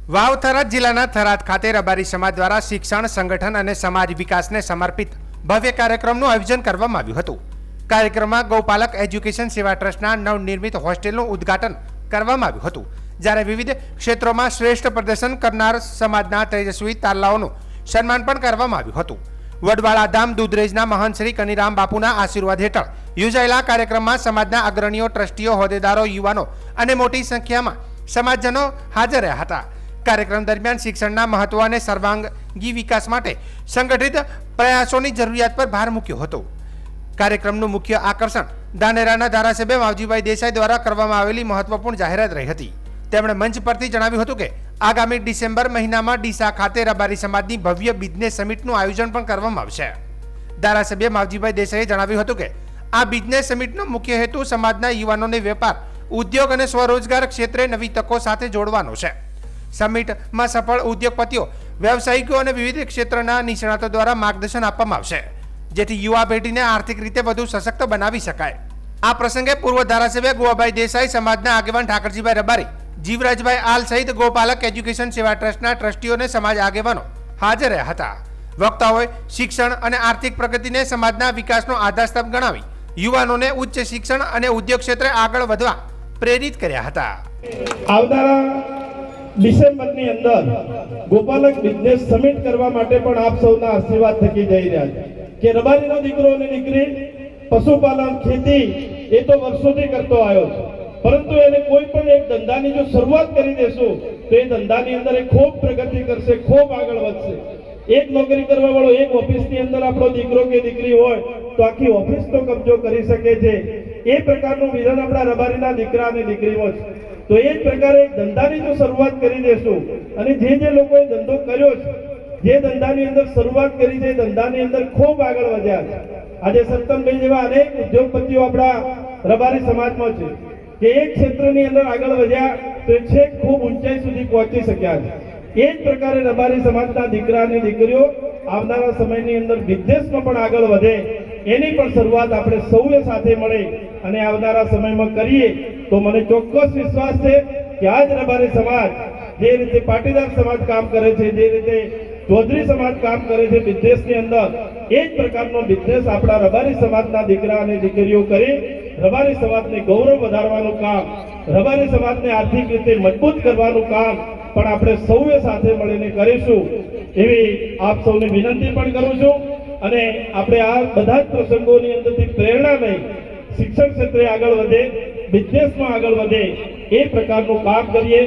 વાવ થરાદ જિલ્લાના થરાદ ખાતે રબારી સમાજ દ્વારા શિક્ષણ સંગઠન અને સમાજ વિકાસને સમર્પિત ભવ્ય કાર્યક્રમનું આયોજન કરવામાં આવ્યું હતું। કાર્યક્રમમાં ગૌપાલક એજ્યુકેશન સેવા ટ્રસ્ટના નવનિર્મિત હોસ્ટેલનું ઉદ્ઘાટન કરવામાં આવ્યું હતું, જ્યારે વિવિધ ક્ષેત્રોમાં શ્રેષ્ઠ પ્રદર્શન કરનાર સમાજના તેજસ્વી તારલાઓનું સન્માન પણ કરવામાં આવ્યું હતું। વડવાળા ધામ દૂધરેજના મહંત શ્રી કનીરામ બાપુના આશીર્વાદ હેઠળ યોજાયેલા કાર્યક્રમમાં સમાજના અગ્રણીઓ, ટ્રસ્ટીઓ, હોદ્દેદારો, યુવાનો અને મોટી સંખ્યામાં સમાજજનો હાજર રહ્યા હતા। કાર્યક્રમ દરમિયાન શિક્ષણના મહત્વ અને સર્વાંગી વિકાસ માટે સંગઠિત પ્રયાસોની જરૂરિયાત પર ભાર મૂક્યો હતો। કાર્યક્રમનું મુખ્ય આકર્ષણ ધાનેરાના ધારાસભ્ય માવજીભાઈ દેસાઈ દ્વારા કરવામાં આવેલી મહત્વપૂર્ણ જાહેરાત રહી હતી। તેમણે મંચ પરથી જણાવ્યું હતું કે આગામી ડિસેમ્બર મહિનામાં ડીસા ખાતે રબારી સમાજની ભવ્ય બિઝનેસ સમિટનું આયોજન પણ કરવામાં આવશે। ધારાસભ્ય માવજીભાઈ દેસાઈએ જણાવ્યું હતું કે આ બિઝનેસ સમિટનો મુખ્ય હેતુ સમાજના યુવાનોને વેપાર, ઉદ્યોગ અને સ્વરોજગાર ક્ષેત્રે નવી તકો સાથે જોડવાનો છે। સમિટમાં સફળ ઉદ્યોગપતિઓ, વ્યવસાયિકો અને વિવિધ ક્ષેત્રના નિષ્ણાતો દ્વારા માર્ગદર્શન આપવામાં આવશે, જેથી યુવા પેઢીને આર્થિક રીતે વધુ સશક્ત બનાવી શકાય। આ પ્રસંગે પૂર્વ ધારાસભ્ય ગોવાભાઈ દેસાઈ, સમાજના આગેવાન ઠાકરજીભાઈ રબારી, જીવરાજભાઈ આલ સહિત ગોપાલક એજ્યુકેશન સેવા ટ્રસ્ટના ટ્રસ્ટીઓ અને સમાજ આગેવાનો હાજર રહ્યા હતા। વક્તાઓએ શિક્ષણ અને આર્થિક પ્રગતિને સમાજના વિકાસનો આધારસ્તંભ ગણાવી યુવાનોને ઉચ્ચ શિક્ષણ અને ઉદ્યોગ ક્ષેત્રે આગળ વધવા પ્રેરિત કર્યા હતા। આવનારા ડિસેમ્બરની અંદર ગોપાલક બિઝનેસ સમિટ કરવા માટે પણ આપ સૌના આશીર્વાદ થકી જઈ રહ્યા છે કે રબારીનો દીકરો અને દીકરી પશુપાલન, ખેતી એ તો વર્ષોથી કરતો આવ્યો છે, પરંતુ એને કોઈ પણ એક ધંધાની જો શરૂઆત કરી દેશું તો એ ધંધાની અંદર એ ખૂબ પ્રગતિ કરશે, ખૂબ આગળ વધશે। એક નોકરી કરવા વાળો એક ઓફિસની અંદર આપણો દીકરો કે દીકરી હોય તો આખી ઓફિસનો કબજો કરી શકે છે। એ પ્રકારનું વિઝન આપણા રબારીના દીકરા અને દીકરીઓ છે। તો એ જ પ્રકારે એક ધંધાની જો શરૂઆત કરી દેશું અને જે લોકોએ ધંધો કર્યો છે, જે ધંધાની અંદર શરૂઆત કરી છે, ધંધાની અંદર ખૂબ આગળ વધ્યા છે। આજે સત્તમભાઈ જેવા અનેક ઉદ્યોગપતિઓ આપણા રબારી સમાજમાં છે કે એક ક્ષેત્રની અંદર આગળ વધ્યા તો છેક ખૂબ ઊંચાઈ સુધી પહોંચી શક્યા છે। એ જ પ્રકારે રબારી સમાજના દીકરા અને દીકરીઓ આવનારા સમયની અંદર બિઝનેસમાં પણ આગળ વધે, એની પણ શરૂઆત આપણે સૌએ સાથે મળી અને આવનારા સમયમાં કરીએ તો મને ચોક્કસ વિશ્વાસ છે કે આજ રબારી સમાજ જે રીતે પાટીદાર સમાજ કામ કરે છે, જે રીતે ચૌધરી સમાજ કામ કરે છે બિઝનેસની અંદર, એ જ પ્રકારનો બિઝનેસ આપણા રબારી સમાજના દીકરા અને દીકરીઓ કરી રબારી સમાજને ગૌરવ વધારવાનું કામ, રબારી સમાજને આર્થિક રીતે મજબૂત કરવાનું કામ પણ આપણે સૌએ સાથે મળીને કરીશું એવી આપ સૌને વિનંતી પણ કરું છું। અને આપણે આ બધા જ પ્રસંગોની અંદરથી પ્રેરણા લઈ શિક્ષણ ક્ષેત્રે આગળ વધે, બિઝનેસમાં આગળ વધે એ પ્રકારનું કામ કરીએ।